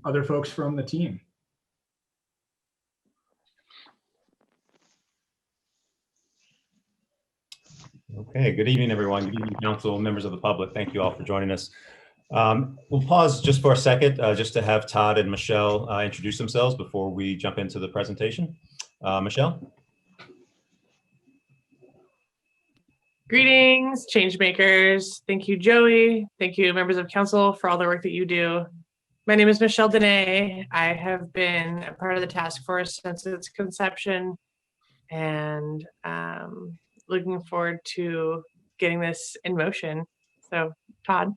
other folks from the team. Okay, good evening, everyone. Good evening, council, members of the public. Thank you all for joining us. We'll pause just for a second, just to have Todd and Michelle introduce themselves before we jump into the presentation. Michelle? Greetings, changemakers. Thank you, Joey. Thank you, members of council, for all the work that you do. My name is Michelle Dene. I have been a part of the task force since its conception, and looking forward to getting this in motion. So, Todd.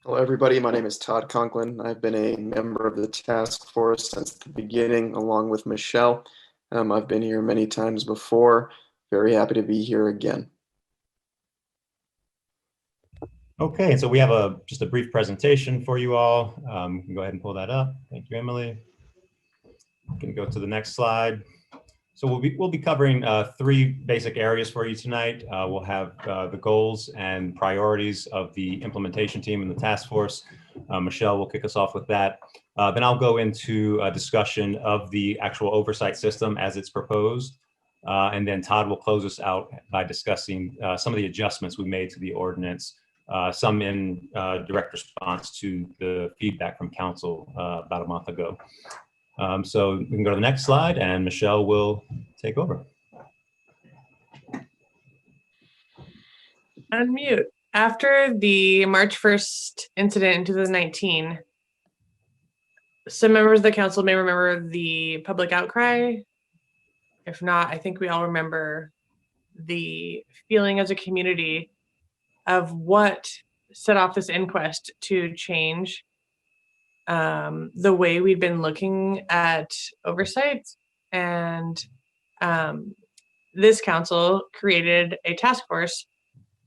Hello, everybody. My name is Todd Conklin. I've been a member of the task force since the beginning, along with Michelle. I've been here many times before. Very happy to be here again. Okay, and so we have just a brief presentation for you all. You can go ahead and pull that up. Thank you, Emily. We can go to the next slide. So we'll be covering three basic areas for you tonight. We'll have the goals and priorities of the implementation team and the task force. Michelle will kick us off with that. Then I'll go into a discussion of the actual oversight system as it's proposed. And then Todd will close us out by discussing some of the adjustments we made to the ordinance, some in direct response to the feedback from council about a month ago. So we can go to the next slide and Michelle will take over. Unmute. After the March 1st incident in 2019, some members of the council may remember the public outcry. If not, I think we all remember the feeling as a community of what set off this inquest to change the way we've been looking at oversight. And this council created a task force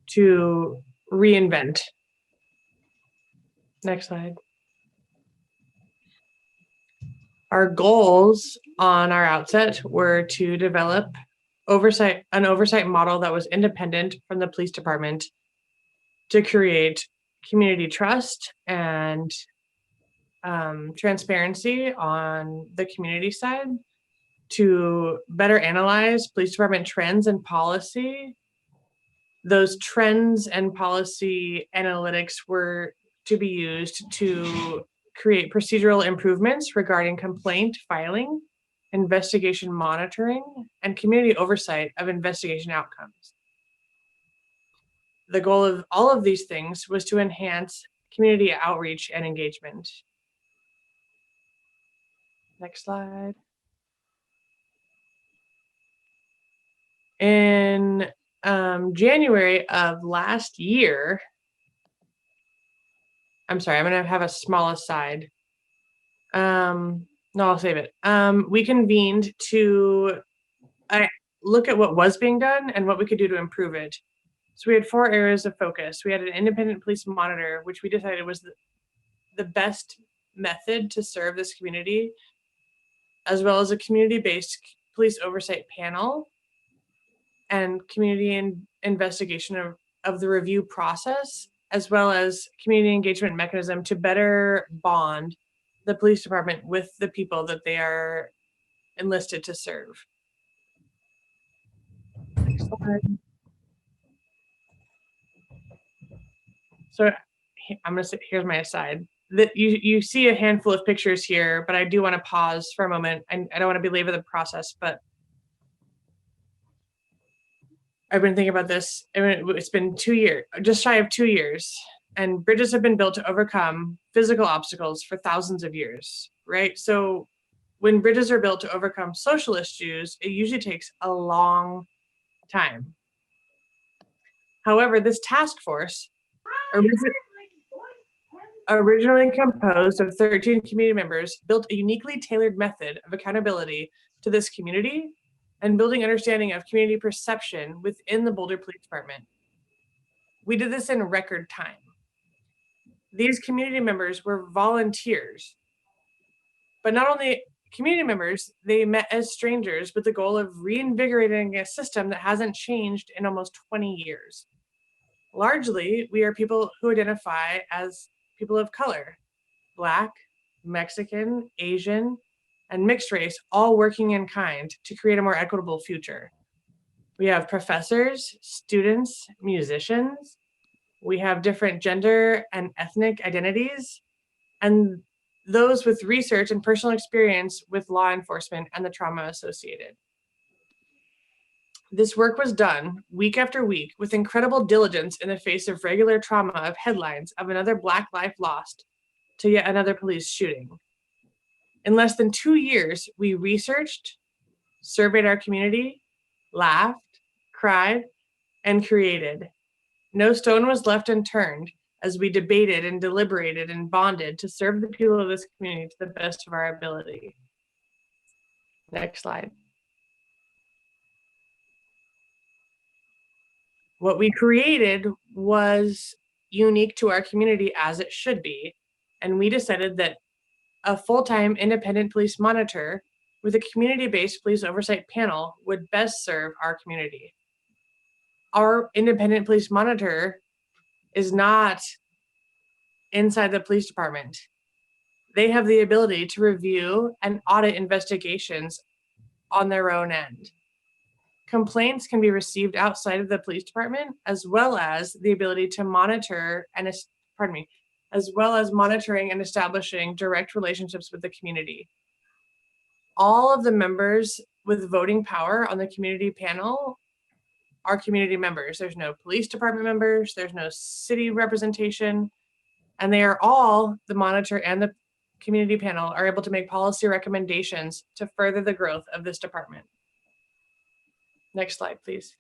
to reinvent. Next slide. Our goals on our outset were to develop an oversight model that was independent from the police department, to create community trust and transparency on the community side, to better analyze police department trends and policy. Those trends and policy analytics were to be used to create procedural improvements regarding complaint filing, investigation monitoring, and community oversight of investigation outcomes. The goal of all of these things was to enhance community outreach and engagement. Next slide. In January of last year, I'm sorry, I'm going to have a small aside. No, I'll save it. We convened to look at what was being done and what we could do to improve it. So we had 4 areas of focus. We had an independent police monitor, which we decided was the best method to serve this community, as well as a community-based police oversight panel and community investigation of the review process, as well as community engagement mechanism to better bond the police department with the people that they are enlisted to serve. Next slide. So I'm gonna say, here's my aside. That you see a handful of pictures here, but I do want to pause for a moment. I don't want to belabor the process, but I've been thinking about this. It's been 2 years, just shy of 2 years, and bridges have been built to overcome physical obstacles for thousands of years, right? So when bridges are built to overcome social issues, it usually takes a long time. However, this task force, originally composed of 13 community members, built a uniquely tailored method of accountability to this community and building understanding of community perception within the Boulder Police Department. We did this in record time. These community members were volunteers, but not only community members, they met as strangers with the goal of reinvigorating a system that hasn't changed in almost 20 years. Largely, we are people who identify as people of color, Black, Mexican, Asian, and mixed race all working in kind to create a more equitable future. We have professors, students, musicians. We have different gender and ethnic identities, and those with research and personal experience with law enforcement and the trauma associated. This work was done week after week with incredible diligence in the face of regular trauma of headlines of another Black life lost to yet another police shooting. In less than 2 years, we researched, surveyed our community, laughed, cried, and created. No stone was left unturned as we debated and deliberated and bonded to serve the people of this community to the best of our ability. Next slide. What we created was unique to our community as it should be, and we decided that a full-time independent police monitor with a community-based police oversight panel would best serve our community. Our independent police monitor is not inside the police department. They have the ability to review and audit investigations on their own end. Complaints can be received outside of the police department, as well as the ability to monitor and, as well as monitoring and establishing direct relationships with the community. All of the members with voting power on the community panel are community members. There's no police department members, there's no city representation, and they are all, the monitor and the community panel, are able to make policy recommendations to further the growth of this department. Next slide, please.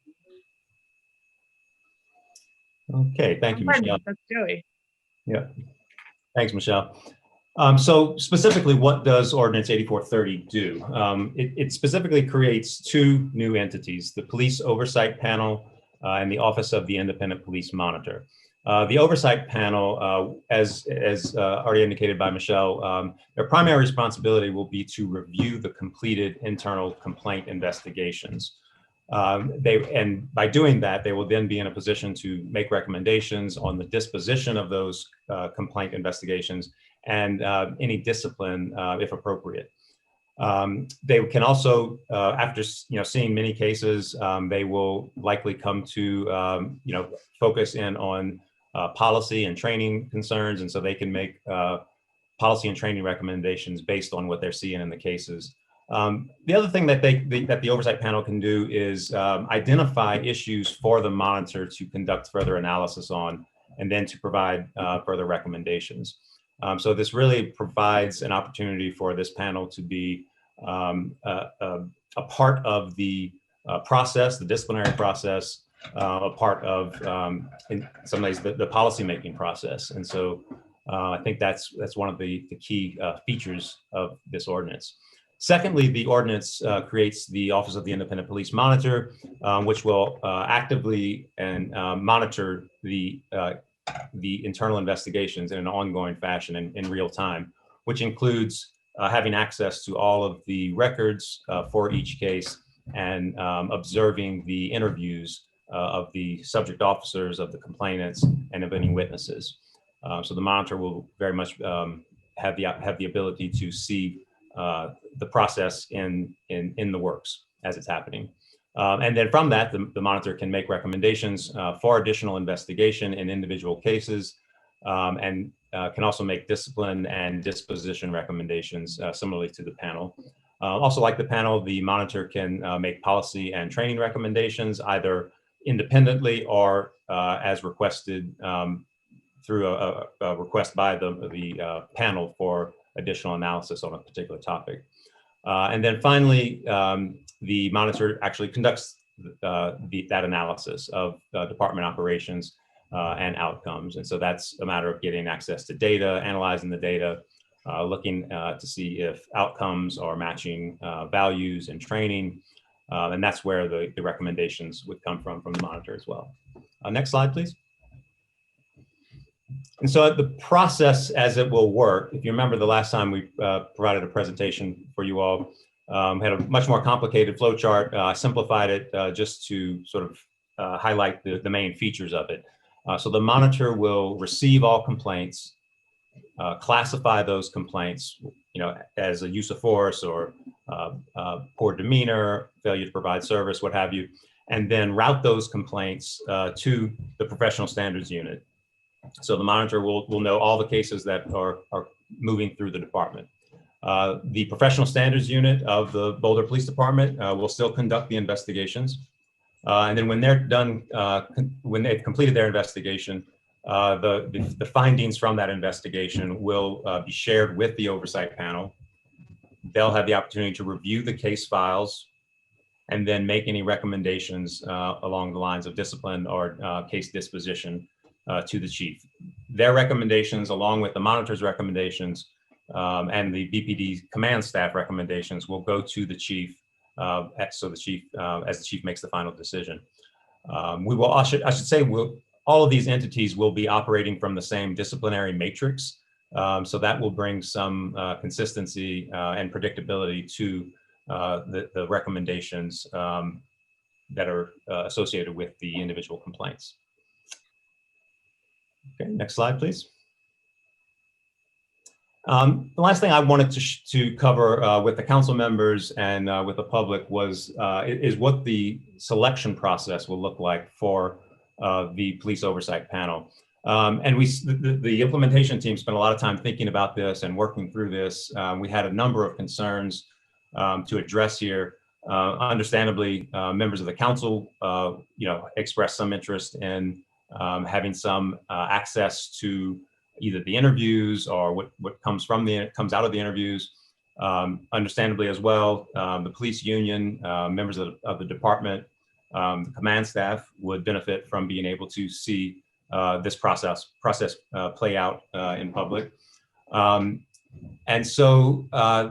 Okay, thank you, Michelle. That's Joey. Yeah, thanks, Michelle. So specifically, what does Ordinance 8430 do? It specifically creates 2 new entities, the Police Oversight Panel and the Office of the Independent Police Monitor. The Oversight Panel, as already indicated by Michelle, their primary responsibility will be to review the completed internal complaint investigations. And by doing that, they will then be in a position to make recommendations on the disposition of those complaint investigations and any discipline if appropriate. They can also, after seeing many cases, they will likely come to focus in on policy and training concerns, and so they can make policy and training recommendations based on what they're seeing in the cases. The other thing that that the Oversight Panel can do is identify issues for the monitor to conduct further analysis on, and then to provide further recommendations. So this really provides an opportunity for this panel to be a part of the process, the disciplinary process, a part of, in some ways, the policymaking process. And so I think that's one of the key features of this ordinance. Secondly, the ordinance creates the Office of the Independent Police Monitor, which will actively and monitor the internal investigations in an ongoing fashion in real time, which includes having access to all of the records for each case and observing the interviews of the subject officers, of the complainants, and of any witnesses. So the monitor will very much have the ability to see the process in the works as it's happening. And then from that, the monitor can make recommendations for additional investigation in individual cases, and can also make discipline and disposition recommendations similarly to the panel. Also, like the panel, the monitor can make policy and training recommendations either independently or as requested through a request by the panel for additional analysis on a particular topic. And then finally, the monitor actually conducts that analysis of department operations and outcomes. And so that's a matter of getting access to data, analyzing the data, looking to see if outcomes are matching values and training. And that's where the recommendations would come from the monitor as well. Next slide, please. And so the process as it will work, if you remember the last time we provided a presentation for you all, had a much more complicated flow chart. I simplified it just to sort of highlight the main features of it. So the monitor will receive all complaints, classify those complaints, as a use of force or poor demeanor, failure to provide service, what have you, and then route those complaints to the professional standards unit. So the monitor will know all the cases that are moving through the department. The professional standards unit of the Boulder Police Department will still conduct the investigations. And then when they're done, when they've completed their investigation, the findings from that investigation will be shared with the oversight panel. They'll have the opportunity to review the case files and then make any recommendations along the lines of discipline or case disposition to the chief. Their recommendations, along with the monitor's recommendations and the BPD command staff recommendations, will go to the chief. So the chief, as the chief makes the final decision. I should say, all of these entities will be operating from the same disciplinary matrix. So that will bring some consistency and predictability to the recommendations that are associated with the individual complaints. Okay, next slide, please. The last thing I wanted to cover with the council members and with the public is what the selection process will look like for the police oversight panel. And the implementation team spent a lot of time thinking about this and working through this. We had a number of concerns to address here. Understandably, members of the council, expressed some interest in having some access to either the interviews or what comes out of the interviews. Understandably as well, the police union, members of the department, the command staff would benefit from being able to see this process play out in public. And so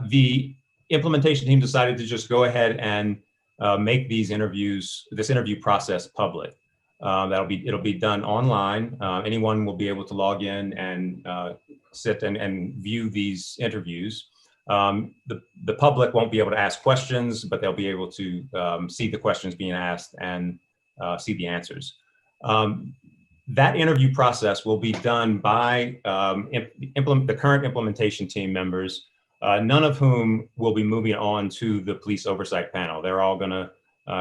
the implementation team decided to just go ahead and make this interview process public. It'll be done online. Anyone will be able to log in and sit and view these interviews. The public won't be able to ask questions, but they'll be able to see the questions being asked and see the answers. That interview process will be done by the current implementation team members, none of whom will be moving on to the police oversight panel. They're all going to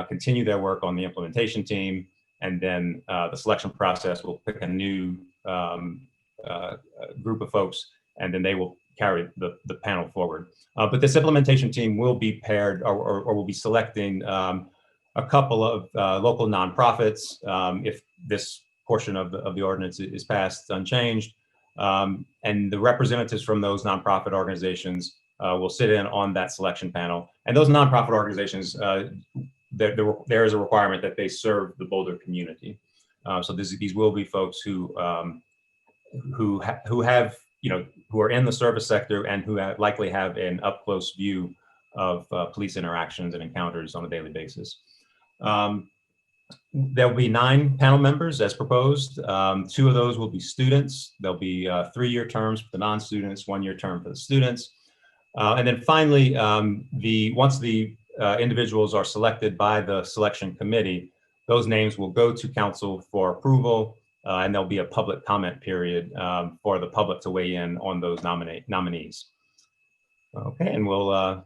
continue their work on the implementation team. And then the selection process will pick a new group of folks, and then they will carry the panel forward. But this implementation team will be paired or will be selecting a couple of local nonprofits if this portion of the ordinance is passed unchanged. And the representatives from those nonprofit organizations will sit in on that selection panel. And those nonprofit organizations, there is a requirement that they serve the Boulder community. So these will be folks who are in the service sector and who likely have an up close view of police interactions and encounters on a daily basis. There'll be 9 panel members as proposed. 2 of those will be students. There'll be 3-year terms for the non-students, 1-year term for the students. And then finally, once the individuals are selected by the selection committee, those names will go to council for approval, and there'll be a public comment period for the public to weigh in on those nominees. Okay, and we'll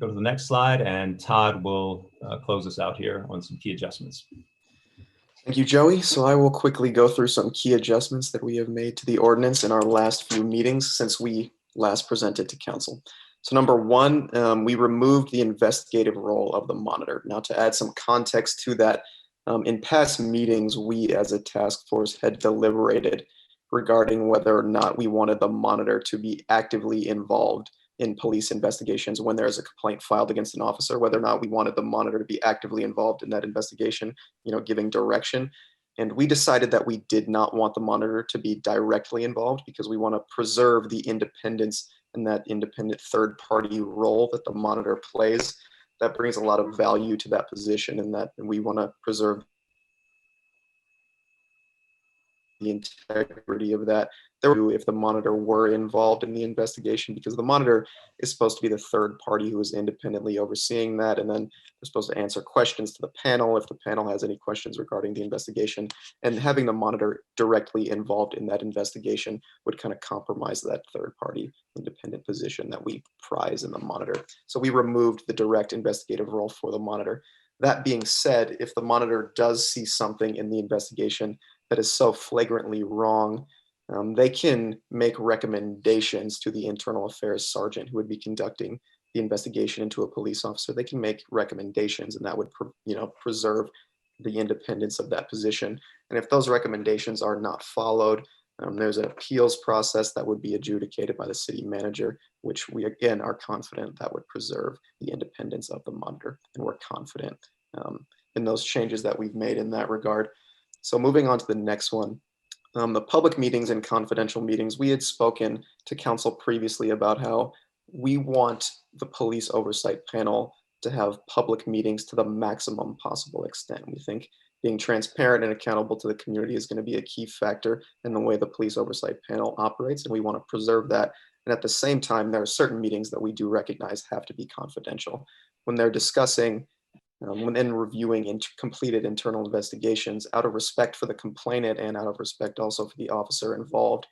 go to the next slide, and Todd will close us out here on some key adjustments. Thank you, Joey. So I will quickly go through some key adjustments that we have made to the ordinance in our last few meetings since we last presented to council. So number 1, we removed the investigative role of the monitor. Now, to add some context to that, in past meetings, we as a task force had deliberated regarding whether or not we wanted the monitor to be actively involved in police investigations when there is a complaint filed against an officer, whether or not we wanted the monitor to be actively involved in that investigation, giving direction. And we decided that we did not want the monitor to be directly involved because we want to preserve the independence and that independent third-party role that the monitor plays. That brings a lot of value to that position, and that we want to preserve the integrity of that. If the monitor were involved in the investigation, because the monitor is supposed to be the third party who is independently overseeing that, and then they're supposed to answer questions to the panel if the panel has any questions regarding the investigation. And having the monitor directly involved in that investigation would kind of compromise that third party independent position that we prize in the monitor. So we removed the direct investigative role for the monitor. That being said, if the monitor does see something in the investigation that is so flagrantly wrong, they can make recommendations to the internal affairs sergeant who would be conducting the investigation into a police officer. They can make recommendations, and that would preserve the independence of that position. And if those recommendations are not followed, there's an appeals process that would be adjudicated by the city manager, which we again are confident that would preserve the independence of the monitor. And we're confident in those changes that we've made in that regard. So moving on to the next one. The public meetings and confidential meetings, we had spoken to council previously about how we want the police oversight panel to have public meetings to the maximum possible extent. We think being transparent and accountable to the community is going to be a key factor in the way the police oversight panel operates, and we want to preserve that. And at the same time, there are certain meetings that we do recognize have to be confidential. When they're discussing when reviewing completed internal investigations, out of respect for the complainant and out of respect also for the officer involved,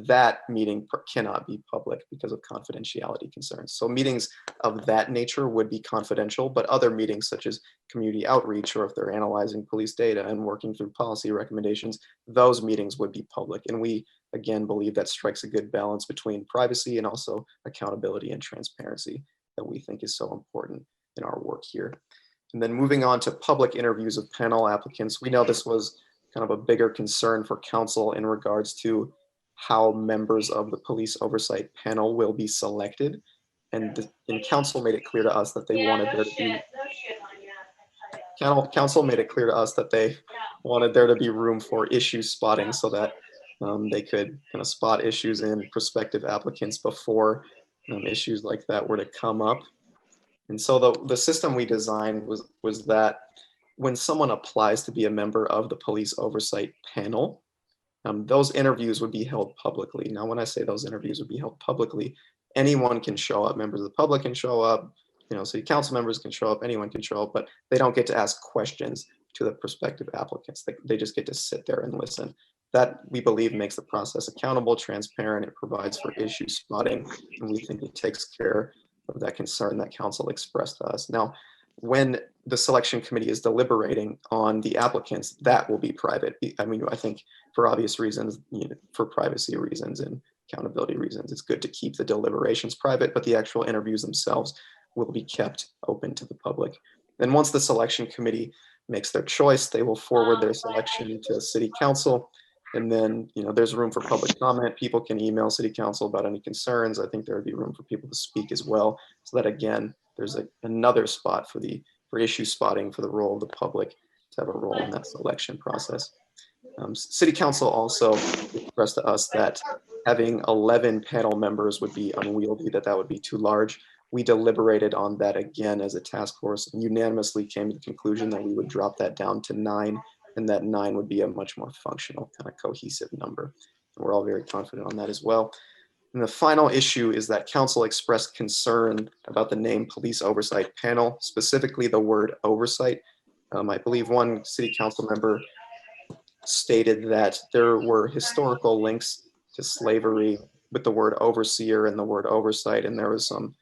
that meeting cannot be public because of confidentiality concerns. So meetings of that nature would be confidential, but other meetings such as community outreach, or if they're analyzing police data and working through policy recommendations, those meetings would be public. And we, again, believe that strikes a good balance between privacy and also accountability and transparency that we think is so important in our work here. And then moving on to public interviews of panel applicants, we know this was kind of a bigger concern for council in regards to how members of the police oversight panel will be selected. And council made it clear to us that they wanted there to be council made it clear to us that they wanted there to be room for issue spotting, so that they could kind of spot issues in prospective applicants before issues like that were to come up. And so the system we designed was that when someone applies to be a member of the police oversight panel, those interviews would be held publicly. Now, when I say those interviews would be held publicly, anyone can show up. Members of the public can show up, city council members can show up, anyone can show up, but they don't get to ask questions to the prospective applicants. They just get to sit there and listen. That, we believe, makes the process accountable, transparent, it provides for issue spotting, and we think it takes care of that concern that council expressed to us. Now, when the selection committee is deliberating on the applicants, that will be private. I mean, I think for obvious reasons, for privacy reasons and accountability reasons, it's good to keep the deliberations private, but the actual interviews themselves will be kept open to the public. Then once the selection committee makes their choice, they will forward their selection to city council. And then, there's room for public comment. People can email city council about any concerns. I think there would be room for people to speak as well. So that, again, there's another spot for issue spotting, for the role of the public to have a role in that selection process. City council also expressed to us that having 11 panel members would be unwieldy, that would be too large. We deliberated on that again as a task force and unanimously came to the conclusion that we would drop that down to 9, and that 9 would be a much more functional, kind of cohesive number. And we're all very confident on that as well. And the final issue is that council expressed concern about the name Police Oversight Panel, specifically the word oversight. I believe one city council member stated that there were historical links to slavery with the word overseer and the word oversight, and there's some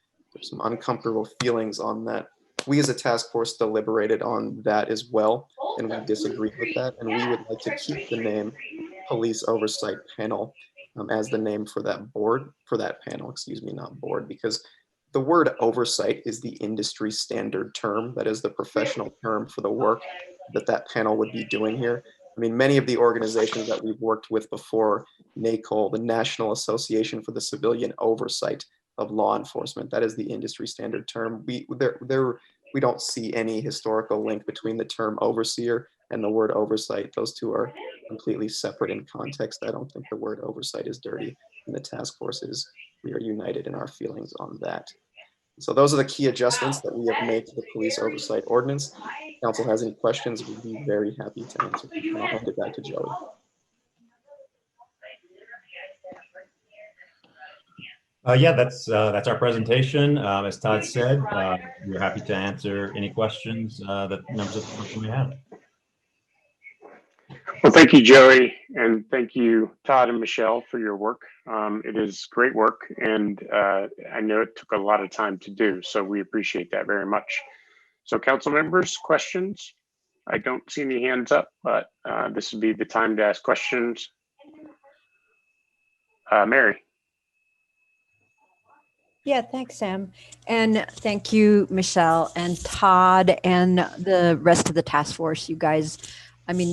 uncomfortable feelings on that. We as a task force deliberated on that as well, and we disagreed with that, and we would like to keep the name Police Oversight Panel as the name for that panel, not board, because the word oversight is the industry standard term. That is the professional term for the work that panel would be doing here. I mean, many of the organizations that we've worked with before, NACOL, the National Association for the Civilian Oversight of Law Enforcement, that is the industry standard term. We don't see any historical link between the term overseer and the word oversight. Those two are completely separate in context. I don't think the word oversight is dirty, and the task force is. We are united in our feelings on that. So those are the key adjustments that we have made to the police oversight ordinance. If council has any questions, we'd be very happy to answer. And I'll hand it back to Joey. Yeah, that's our presentation. As Todd said, we're happy to answer any questions that members of the council may have. Well, thank you, Joey, and thank you, Todd and Michelle, for your work. It is great work, and I know it took a lot of time to do, so we appreciate that very much. So council members, questions? I don't see any hands up, but this would be the time to ask questions. Mary. Yeah, thanks, Sam. And thank you, Michelle and Todd and the rest of the task force. You guys, I mean,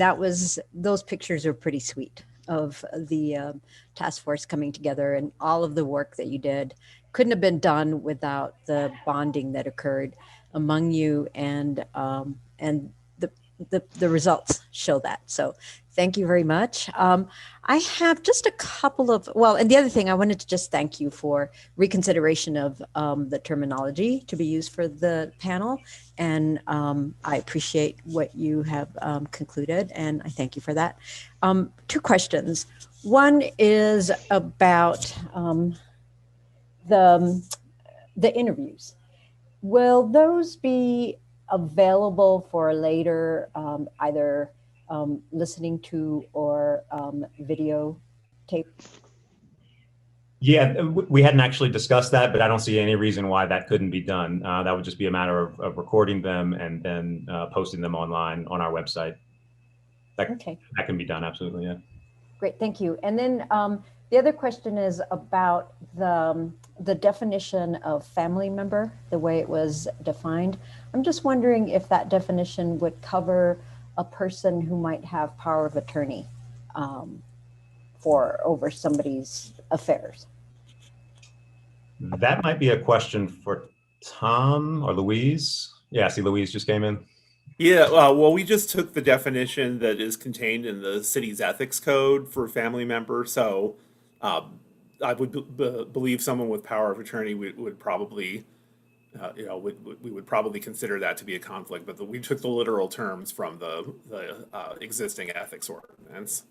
those pictures are pretty sweet of the task force coming together and all of the work that you did. Couldn't have been done without the bonding that occurred among you, and the results show that. So thank you very much. I have just a couple of, and the other thing, I wanted to just thank you for reconsideration of the terminology to be used for the panel. And I appreciate what you have concluded, and I thank you for that. Two questions. One is about the interviews. Will those be available for later, either listening to or video tape? Yeah, we hadn't actually discussed that, but I don't see any reason why that couldn't be done. That would just be a matter of recording them and then posting them online on our website. Okay. That can be done, absolutely, yeah. Great, thank you. And then the other question is about the definition of family member, the way it was defined. I'm just wondering if that definition would cover a person who might have power of attorney over somebody's affairs. That might be a question for Tom or Louise. Yeah, I see Louise just came in. Yeah, well, we just took the definition that is contained in the city's ethics code for family member. So I would believe someone with power of attorney would probably, we would probably consider that to be a conflict. But we took the literal terms from the existing ethics ordinance.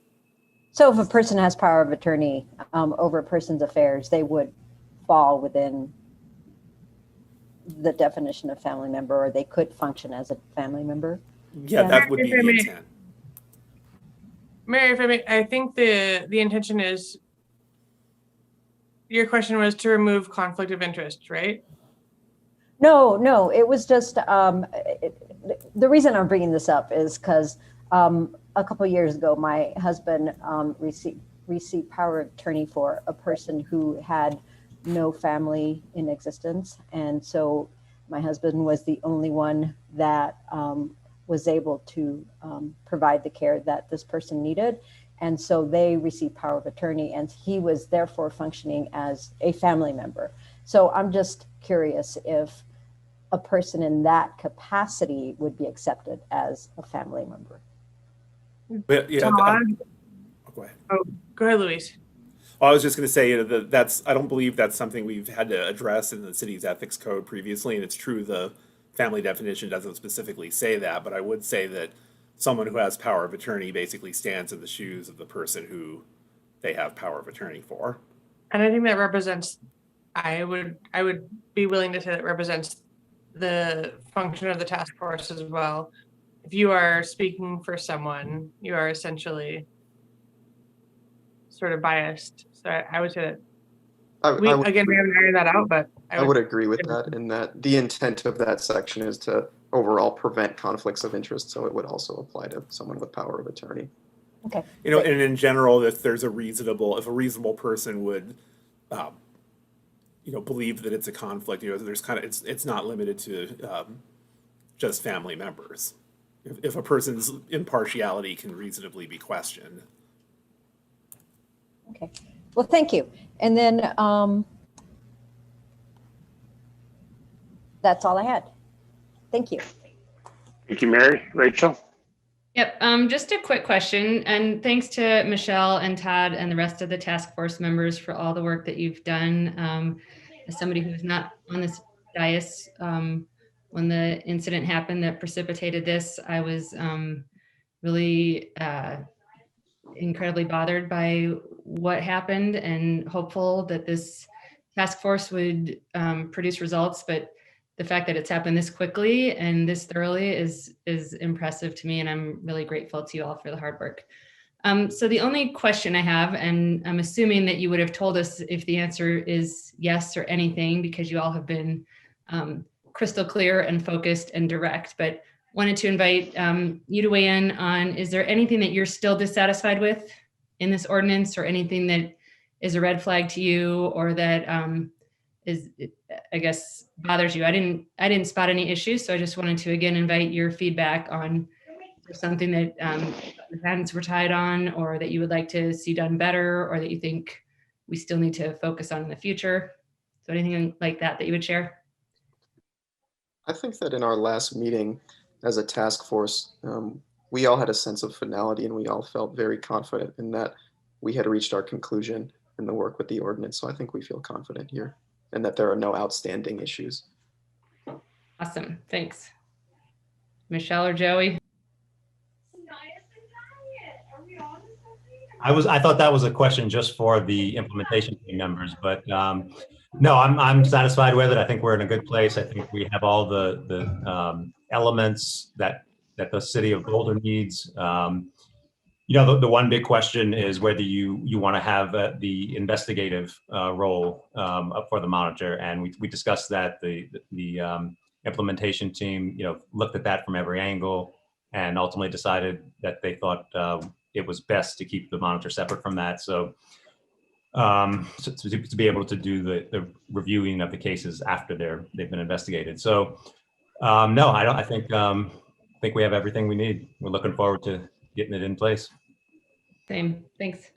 So if a person has power of attorney over a person's affairs, they would fall within the definition of family member, or they could function as a family member. Yeah, that would be the intent. Mary, if I may, I think the intention is, your question was to remove conflict of interest, right? No, it was just, the reason I'm bringing this up is because a couple of years ago, my husband received power of attorney for a person who had no family in existence. And so my husband was the only one that was able to provide the care that this person needed. And so they received power of attorney, and he was therefore functioning as a family member. So I'm just curious if a person in that capacity would be accepted as a family member. But yeah, go ahead. Oh, go ahead, Louise. I was just going to say I don't believe that's something we've had to address in the city's ethics code previously, and it's true the family definition doesn't specifically say that, but I would say that someone who has power of attorney basically stands in the shoes of the person who they have power of attorney for. And I think that represents, I would be willing to say that represents the function of the task force as well. If you are speaking for someone, you are essentially sort of biased. So I would say that we haven't ironed that out, but I would agree with that, in that the intent of that section is to overall prevent conflicts of interest. So it would also apply to someone with power of attorney. Okay. And in general, if a reasonable person would, believe that it's a conflict, there's it's not limited to just family members. If a person's impartiality can reasonably be questioned. Okay. Well, thank you. And then that's all I had. Thank you. Thank you, Mary. Rachel? Yep. Just a quick question, and thanks to Michelle and Todd and the rest of the task force members for all the work that you've done. As somebody who's not on this dais, when the incident happened that precipitated this, I was really incredibly bothered by what happened, and hopeful that this task force would produce results, but the fact that it's happened this quickly and this thoroughly is impressive to me, and I'm really grateful to you all for the hard work. So the only question I have, and I'm assuming that you would have told us if the answer is yes or anything, because you all have been crystal clear and focused and direct, but wanted to invite you to weigh in on, is there anything that you're still dissatisfied with in this ordinance, or anything that is a red flag to you, or that is, I guess, bothers you? I didn't spot any issues, so I just wanted to again invite your feedback on something that your hands were tied on, or that you would like to see done better, or that you think we still need to focus on in the future. So anything like that you would share? I think that in our last meeting as a task force, we all had a sense of finality, and we all felt very confident in that we had reached our conclusion in the work with the ordinance. So I think we feel confident here, and that there are no outstanding issues. Awesome, thanks. Michelle or Joey? I thought that was a question just for the implementation team members, but no, I'm satisfied with it. I think we're in a good place. I think we have all the elements that the city of Boulder needs. You know, the one big question is whether you want to have the investigative role up for the monitor, and we discussed that. The implementation team, you know, looked at that from every angle and ultimately decided that they thought it was best to keep the monitor separate from that. So, to be able to do the reviewing of the cases after they've been investigated. So, no, I think we have everything we need. We're looking forward to getting it in place. Same, thanks.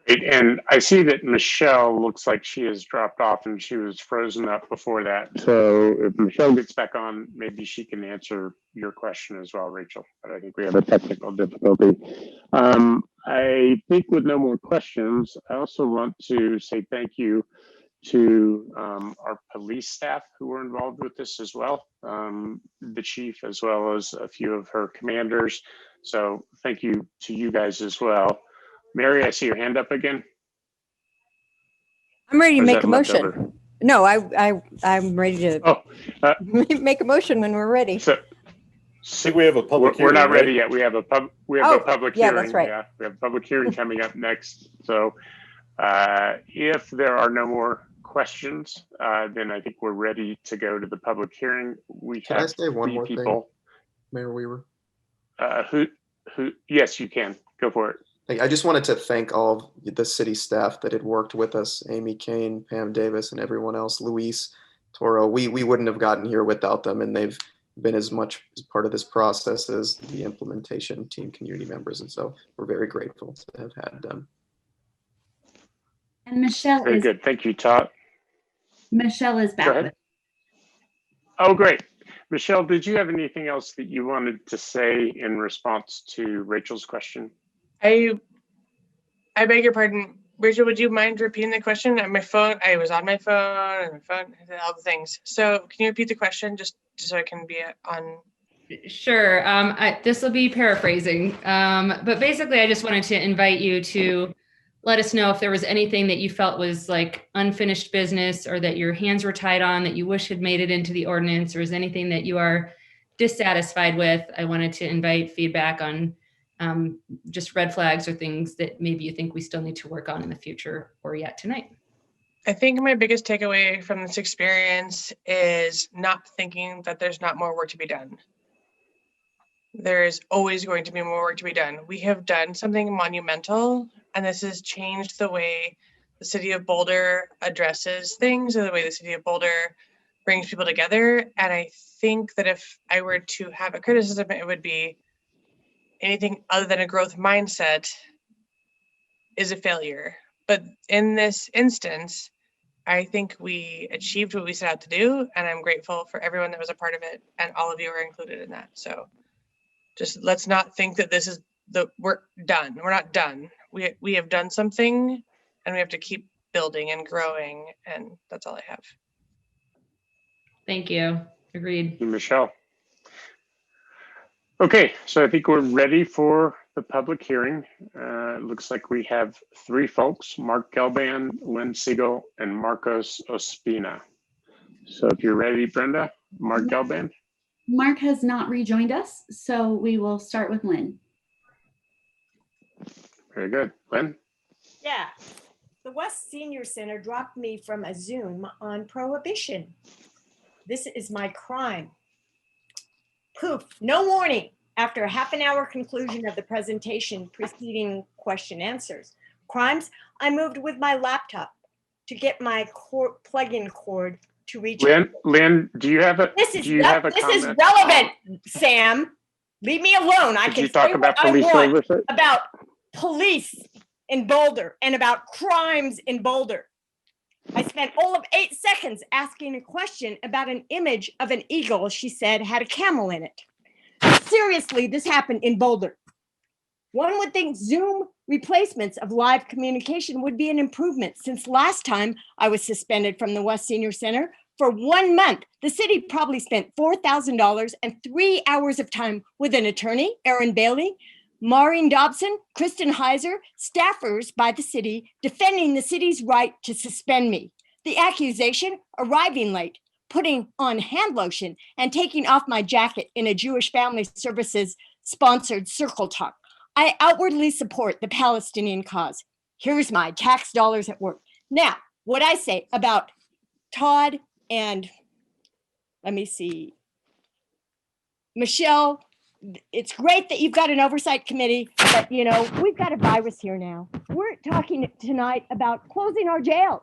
Great. And I see that Michelle looks like she has dropped off and she was frozen up before that. So if Michelle gets back on, maybe she can answer your question as well, Rachel. But I think we have a technical difficulty. I think with no more questions, I also want to say thank you to our police staff who were involved with this as well, the chief, as well as a few of her commanders. So thank you to you guys as well. Mary, I see your hand up again. I'm ready to Or is make that a motion. leftover? No, I'm ready to make a motion when we're ready. So I think we have a public we're hearing, not ready right? yet. We have a public yeah, hearing. that's right. Yeah, we have a public hearing coming up next. So if there are no more questions, then I think we're ready to go to the public hearing. We Can I have say one 3 more people. thing, Mayor Weaver? Who? Yes, you can go for it. I just wanted to thank all of the city staff that had worked with us, Amy Kane, Pam Davis, and everyone else, Luis, Toro. We wouldn't have gotten here without them, and they've been as much as part of this process as the implementation team community members. And so we're very grateful to have had them. And Michelle Very is good. Thank you, Todd. Michelle is back Go ahead. with. Oh, great. Michelle, did you have anything else that you wanted to say in response to Rachel's question? I beg your pardon, Rachel, would you mind repeating the question? At my phone, I was on my phone, and my phone, all the things. So can you repeat the question just so I can be on? Sure. This will be paraphrasing, but basically I just wanted to invite you to let us know if there was anything that you felt was like unfinished business, or that your hands were tied on that you wish had made it into the ordinance, or is anything that you are dissatisfied with. I wanted to invite feedback on just red flags or things that maybe you think we still need to work on in the future or yet tonight. I think my biggest takeaway from this experience is not thinking that there's not more work to be done. There is always going to be more work to be done. We have done something monumental, and this has changed the way the city of Boulder addresses things, or the way the city of Boulder brings people together. And I think that if I were to have a criticism, it would be anything other than a growth mindset is a failure. But in this instance, I think we achieved what we set out to do, and I'm grateful for everyone that was a part of it, and all of you are included in that. So just let's not think that this is we're done. We're not done. We have done something, and we have to keep building and growing, and that's all I have. Thank you. Agreed. Michelle. Okay, so I think we're ready for the public hearing. It looks like we have 3 folks, Mark Gelban, Lynn Siegel, and Marcos Ospina. So if you're ready, Brenda, Mark Gelban. Mark has not rejoined us, so we will start with Lynn. Very good. Lynn? Yeah. The West Senior Center dropped me from a Zoom on prohibition. This is my crime. Poof, no warning. After a half-an-hour conclusion of the presentation preceding question answers. Crimes, I moved with my laptop to get my plug-in cord to reach. Lynn, do you have a This is comment? relevant, Sam. Leave me alone. I Did can you talk say about what I police want oversight? about police in Boulder and about crimes in Boulder. I spent all of 8 seconds asking a question about an image of an eagle she said had a camel in it. Seriously, this happened in Boulder. One would think Zoom replacements of live communication would be an improvement, since last time I was suspended from the West Senior Center for 1 month. The city probably spent $4,000 and 3 hours of time with an attorney, Aaron Bailey, Maureen Dobson, Kristen Heiser, staffers by the city defending the city's right to suspend me. The accusation, arriving late, putting on hand lotion, and taking off my jacket in a Jewish Family Services sponsored circle talk. I outwardly support the Palestinian cause. Here's my tax dollars at work. Now, what I say about Todd and, let me see, Michelle, it's great that you've got an oversight committee, but you know, we've got a virus here now. We're talking tonight about closing our jails.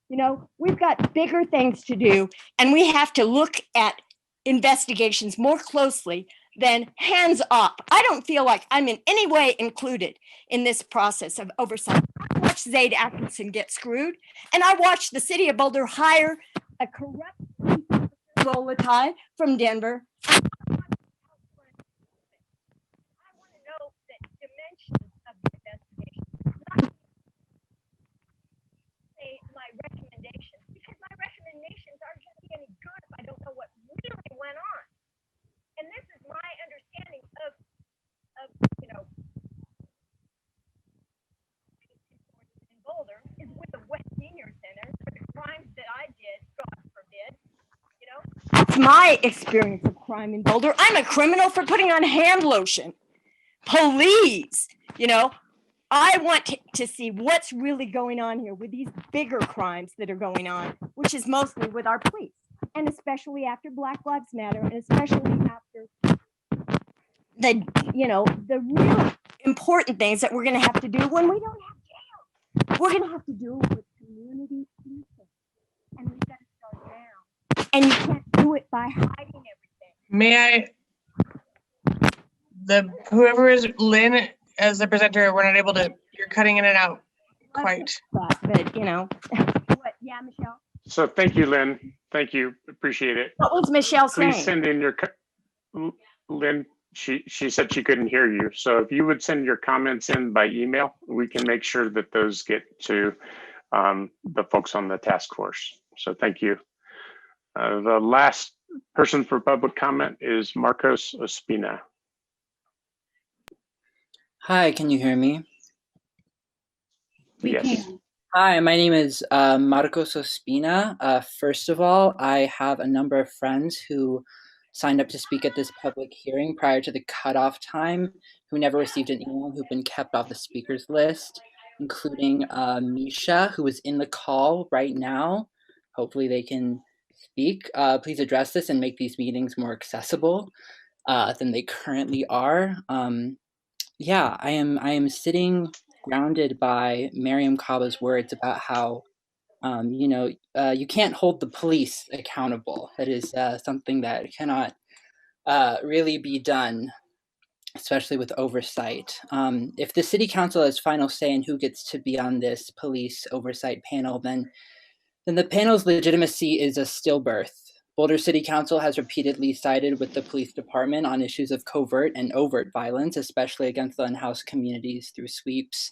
You know, we've got bigger things to do, and we have to look at investigations more closely than hands up. I don't feel like I'm in any way included in this process of oversight. I watched Zaid Atkinson get screwed, and I watched the city of Boulder hire a corrupt Lola Ty from Denver. I want to know the dimensions of the investigation, not say my recommendations, because my recommendations aren't going to be any good if I don't know what really went on. And this is my understanding of you know, in Boulder is with the West Senior Center for the crimes that I did, God forbid. You know, that's my experience of crime in Boulder. I'm a criminal for putting on hand lotion. Please, you know, I want to see what's really going on here with these bigger crimes that are going on, which is mostly with our police. And especially after Black Lives Matter, and especially after the, you know, the real important things that we're going to have to do when we don't have jails. We're going to have to do it with community policing. And we've got to start now. And you can't do it by hiding everything. May I? Whoever is Lynn as the presenter, we're not able to, you're cutting in and out quite. But you know, what? Yeah, Michelle? So thank you, Lynn. Thank you. Appreciate it. What was Michelle Please saying? send in your, Lynn, she said she couldn't hear you. So if you would send your comments in by email, we can make sure that those get to the folks on the task force. So thank you. The last person for public comment is Marcos Ospina. Hi, can you hear me? We Yes. can. Hi, my name is Marcos Ospina. First of all, I have a number of friends who signed up to speak at this public hearing prior to the cutoff time, who never received an email, who've been kept off the speakers list, including Misha, who is in the call right now. Hopefully they can speak. Please address this and make these meetings more accessible than they currently are. Yeah, I am sitting grounded by Miriam Kaba's words about how, you can't hold the police accountable. That is something that cannot really be done, especially with oversight. If the city council has final say in who gets to be on this police oversight panel, then the panel's legitimacy is a stillbirth. Boulder City Council has repeatedly sided with the police department on issues of covert and overt violence, especially against the unhoused communities through sweeps.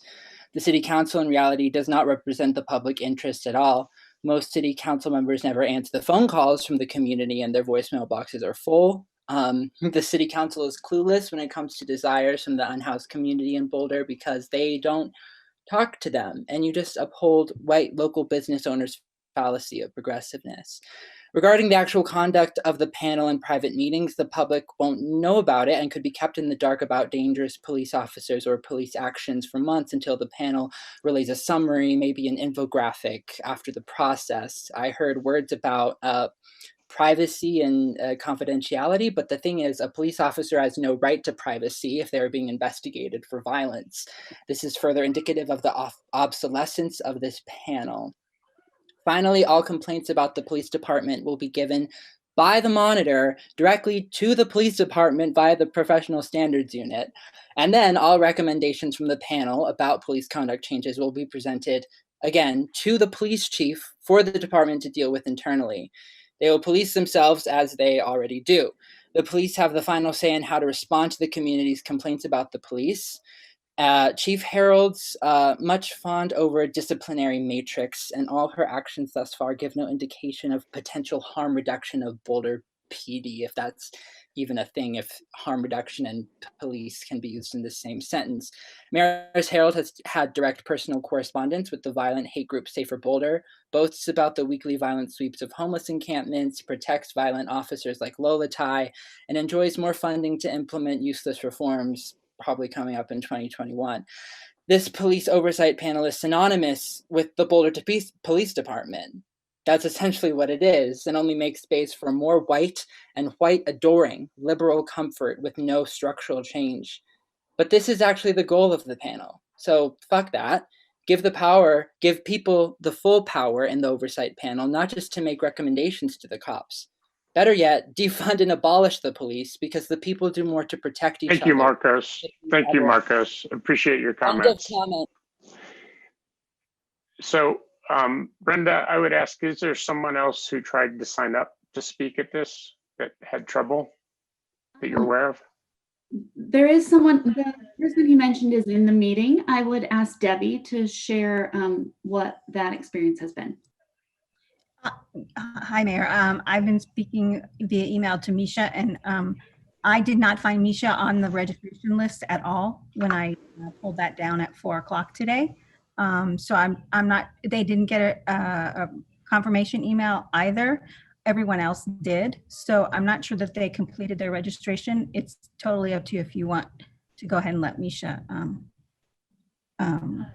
The City Council in reality does not represent the public interest at all. Most City Council members never answer the phone calls from the community and their voicemail boxes are full. The city council is clueless when it comes to desires from the unhoused community in Boulder because they don't talk to them, and you just uphold white local business owners' fallacy of progressiveness. Regarding the actual conduct of the panel in private meetings, the public won't know about it and could be kept in the dark about dangerous police officers or police actions for months until the panel relays a summary, maybe an infographic after the process. I heard words about privacy and confidentiality, but the thing is, a police officer has no right to privacy if they're being investigated for violence. This is further indicative of the obsolescence of this panel. Finally, all complaints about the police department will be given by the monitor directly to the police department via the professional standards unit. And then all recommendations from the panel about police conduct changes will be presented again to the police chief for the department to deal with internally. They will police themselves as they already do. The police have the final say in how to respond to the community's complaints about the police. Chief Harold's much fawned over a disciplinary matrix, and all her actions thus far give no indication of potential harm reduction of Boulder PD, if that's even a thing, if harm reduction and police can be used in the same sentence. Mayor Harold has had direct personal correspondence with the violent hate group Safer Boulder, boasts about the weekly violent sweeps of homeless encampments, protects violent officers like Lola Tai, and enjoys more funding to implement useless reforms, probably coming up in 2021. This police oversight panel is synonymous with the Boulder Police Department. That's essentially what it is, and only makes space for more white and white adoring liberal comfort with no structural change. But this is actually the goal of the panel. So fuck that. Give people the full power in the oversight panel, not just to make recommendations to the cops. Better yet, defund and abolish the police because the people do more to protect each other. Thank you, Marcos. Thank you, Marcos. Appreciate your comments. So, Brenda, I would ask, is there someone else who tried to sign up to speak at this that had trouble that you're aware of? There is someone, the person you mentioned is in the meeting. I would ask Debbie to share what that experience has been. Hi, Mayor. I've been speaking via email to Misha, and I did not find Misha on the registration list at all when I pulled that down at 4 o'clock today. So I'm not. They didn't get a confirmation email either. Everyone else did. So I'm not sure that they completed their registration. It's totally up to you if you want to go ahead and let Misha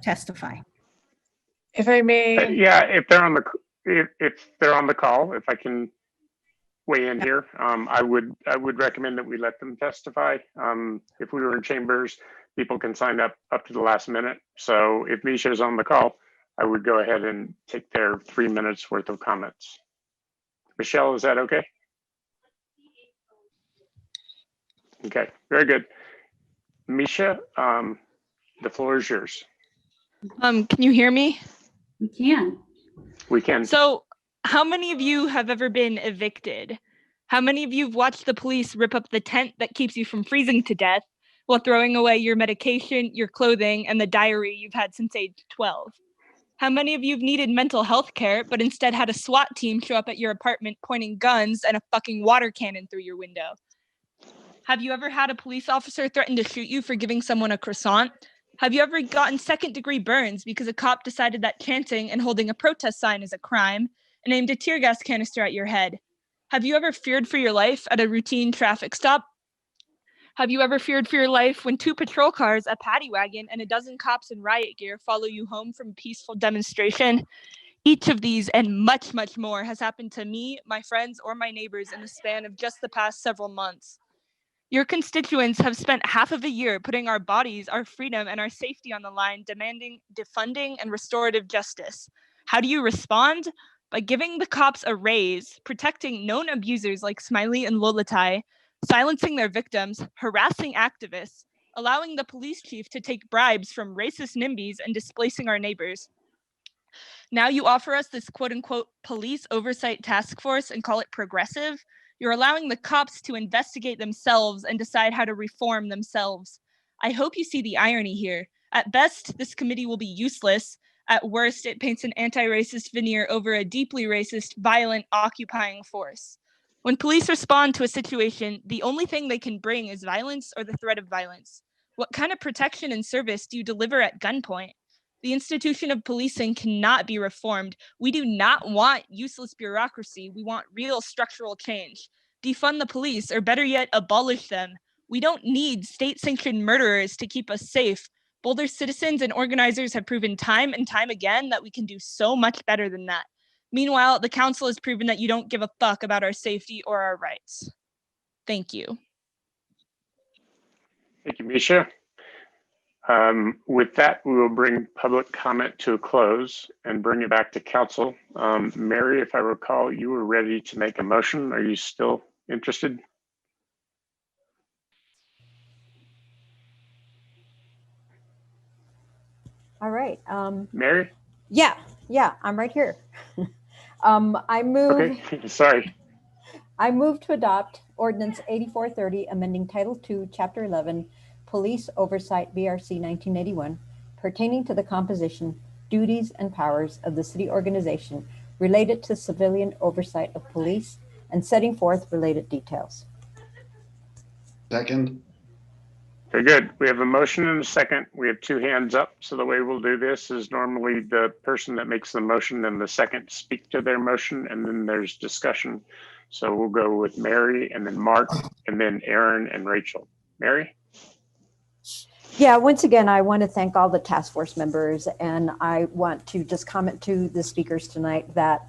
testify. If I may. Yeah, if they're on the call, if I can weigh in here, I would recommend that we let them testify. If we were in chambers, people can sign up to the last minute. So if Misha is on the call, I would go ahead and take their 3 minutes worth of comments. Michelle, is that okay? Okay, very good. Misha, the floor is yours. Can you hear me? We can. We can. So how many of you have ever been evicted? How many of you have watched the police rip up the tent that keeps you from freezing to death while throwing away your medication, your clothing, and the diary you've had since age 12? How many of you have needed mental health care, but instead had a SWAT team show up at your apartment pointing guns and a fucking water cannon through your window? Have you ever had a police officer threaten to shoot you for giving someone a croissant? Have you ever gotten second-degree burns because a cop decided that chanting and holding a protest sign is a crime and aimed a tear gas canister at your head? Have you ever feared for your life at a routine traffic stop? Have you ever feared for your life when 2 patrol cars, a paddy wagon, and a dozen cops in riot gear follow you home from a peaceful demonstration? Each of these and much, much more has happened to me, my friends, or my neighbors in the span of just the past several months. Your constituents have spent half of a year putting our bodies, our freedom, and our safety on the line, demanding defunding and restorative justice. How do you respond? By giving the cops a raise, protecting known abusers like Smiley and Lolatai, silencing their victims, harassing activists, allowing the police chief to take bribes from racist NIMBYs, and displacing our neighbors. Now you offer us this quote-unquote police oversight task force and call it progressive? You're allowing the cops to investigate themselves and decide how to reform themselves. I hope you see the irony here. At best, this committee will be useless. At worst, it paints an anti-racist veneer over a deeply racist, violent, occupying force. When police respond to a situation, the only thing they can bring is violence or the threat of violence. What kind of protection and service do you deliver at gunpoint? The institution of policing cannot be reformed. We do not want useless bureaucracy. We want real structural change. Defund the police, or better yet, abolish them. We don't need state-sanctioned murderers to keep us safe. Boulder citizens and organizers have proven time and time again that we can do so much better than that. Meanwhile, the council has proven that you don't give a fuck about our safety or our rights. Thank you. Thank you, Misha. With that, we will bring public comment to a close and bring it back to council. Mary, if I recall, you were ready to make a motion. Are you still interested? All right. Mary? Yeah, I'm right here. I move. Okay, sorry. I move to adopt Ordinance 8430, amending Title II, Chapter 11, Police Oversight, BRC 1981, pertaining to the composition, duties, and powers of the city organization related to civilian oversight of police and setting forth related details. Second. Very good. We have a motion and a second. We have two hands up. So the way we'll do this is normally the person that makes the motion and the second speak to their motion, and then there's discussion. So we'll go with Mary and then Mark and then Aaron and Rachel. Mary? Yeah, once again, I want to thank all the task force members, and I want to just comment to the speakers tonight that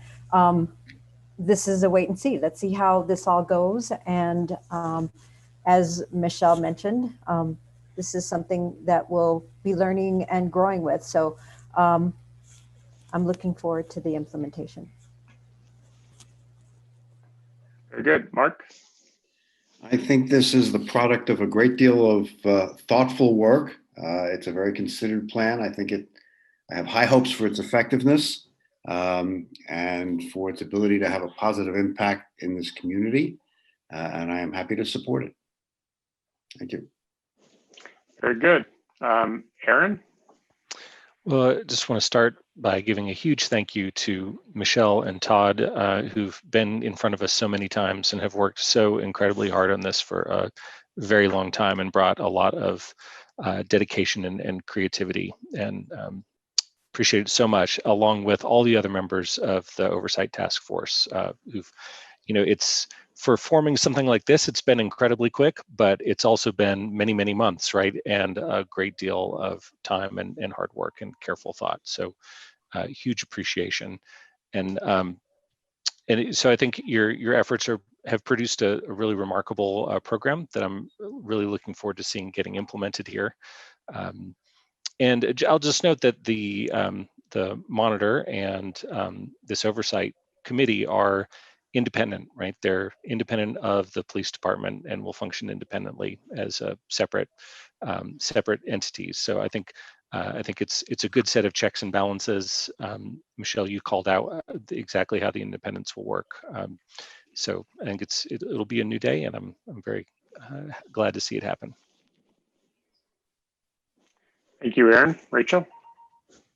this is a wait and see. Let's see how this all goes. And as Michelle mentioned, this is something that we'll be learning and growing with. So I'm looking forward to the implementation. Very good. Mark? I think this is the product of a great deal of thoughtful work. It's a very considered plan. I have high hopes for its effectiveness and for its ability to have a positive impact in this community. And I am happy to support it. Thank you. Very good. Aaron? Well, I just want to start by giving a huge thank you to Michelle and Todd, who've been in front of us so many times and have worked so incredibly hard on this for a very long time and brought a lot of dedication and creativity. And appreciate it so much, along with all the other members of the Oversight Task Force who've, it's for forming something like this, it's been incredibly quick, but it's also been many, many months, right? And a great deal of time and hard work and careful thought. So huge appreciation. And so I think your efforts have produced a really remarkable program that I'm really looking forward to seeing getting implemented here. And I'll just note that the monitor and this oversight committee are independent, right? They're independent of the police department and will function independently as a separate entities. So I think it's a good set of checks and balances. Michelle, you called out exactly how the independence will work. So I think it'll be a new day, and I'm very glad to see it happen. Thank you, Aaron. Rachel?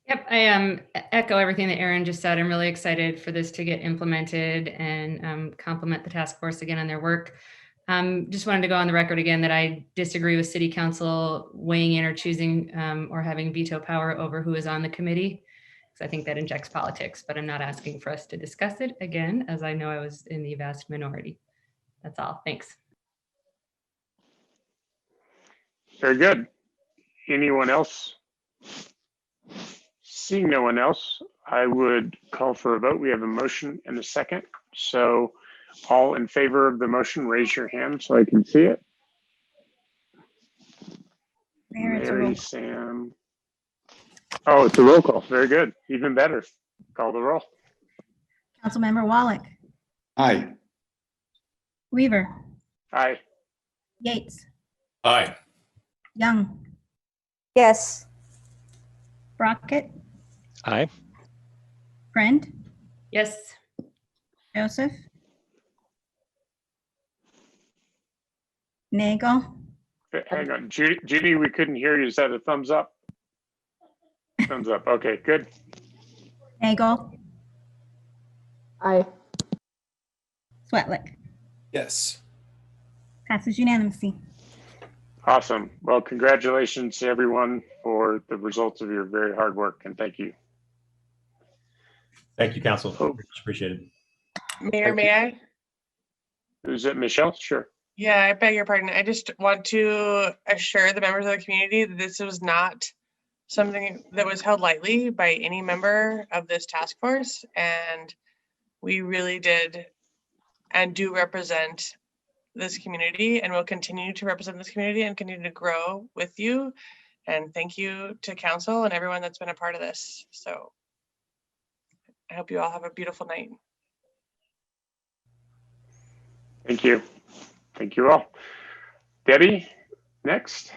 Yep, I echo everything that Aaron just said. I'm really excited for this to get implemented and compliment the task force again on their work. Just wanted to go on the record again that I disagree with City Council weighing in or choosing or having veto power over who is on the committee, because I think that injects politics, but I'm not asking for us to discuss it again, as I know I was in the vast minority. That's all. Thanks. Very good. Anyone else? Seeing no one else, I would call for a vote. We have a motion and a second. So all in favor of the motion, raise your hand so I can see it. Mary, Sam. Oh, it's a roll call. Very good. Even better. Call the roll. Councilmember Wallach, Aye. Weaver, Aye. Yates, Aye. Young, Yes. Brockett, Aye. Friend, Yes. Joseph, Nagel, Hang on. Judy, we couldn't hear you. Is that a thumbs up? Thumbs up. Okay, good. Nagel, Aye. Sweatlick. Yes. Passes unanimously. Awesome. Well, congratulations to everyone for the results of your very hard work, and thank you. Thank you, Council. Oh. Much appreciated. Mayor, may I? Who's it, Michelle? Sure. Yeah, I beg your pardon. I just want to assure the members of the community that this was not something that was held lightly by any member of this task force. And we really did and do represent this community, and will continue to represent this community and continue to grow with you. And thank you to council and everyone that's been a part of this. So I hope you all have a beautiful night. Thank you. Thank you all. Debbie, next.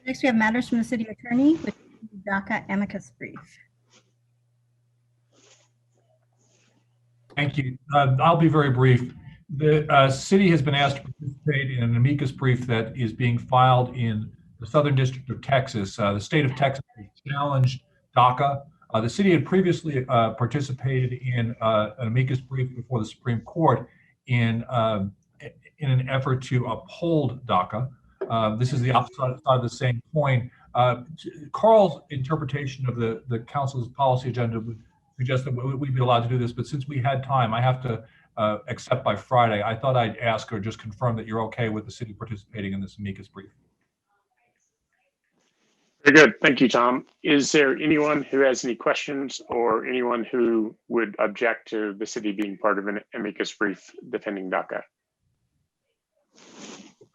Next, we have matters from the city attorney with DACA amicus brief. Thank you. I'll be very brief. The city has been asked to participate in an amicus brief that is being filed in the Southern District of Texas. The state of Texas has challenged DACA. The city had previously participated in an amicus brief before the Supreme Court in an effort to uphold DACA. This is the opposite side of the same coin. Carl's interpretation of the council's policy agenda would suggest that we'd be allowed to do this, but since we had time, I have to accept by Friday. I thought I'd ask or just confirm that you're okay with the city participating in this amicus brief. Very good. Thank you, Tom. Is there anyone who has any questions or anyone who would object to the city being part of an amicus brief defending DACA?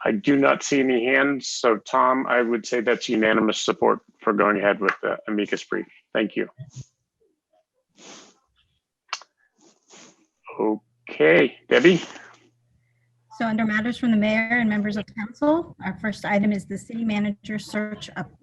I do not see any hands. So Tom, I would say that's unanimous support for going ahead with the amicus brief. Thank you. Okay, Debbie. So under matters from the mayor and members of council, our first item is the city manager search update.